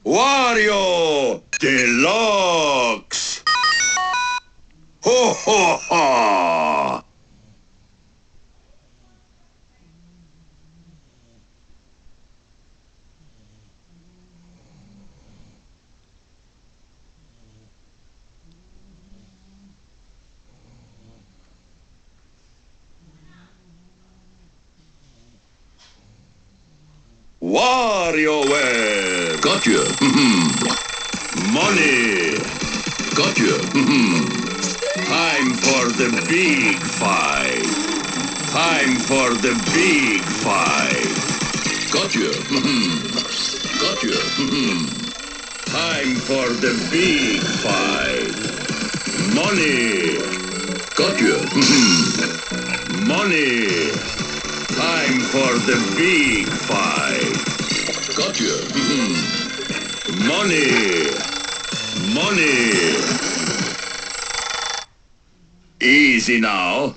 Wario Deluxe! Ho ho ho! Warioware! Gotcha. Money! Gotcha. Time for the big fight! Time for the big fight! Gotcha. Gotcha. Time for the big fight! Money! Gotcha. Money! Time for the big fight! Gotcha. Money! Money! Easy now.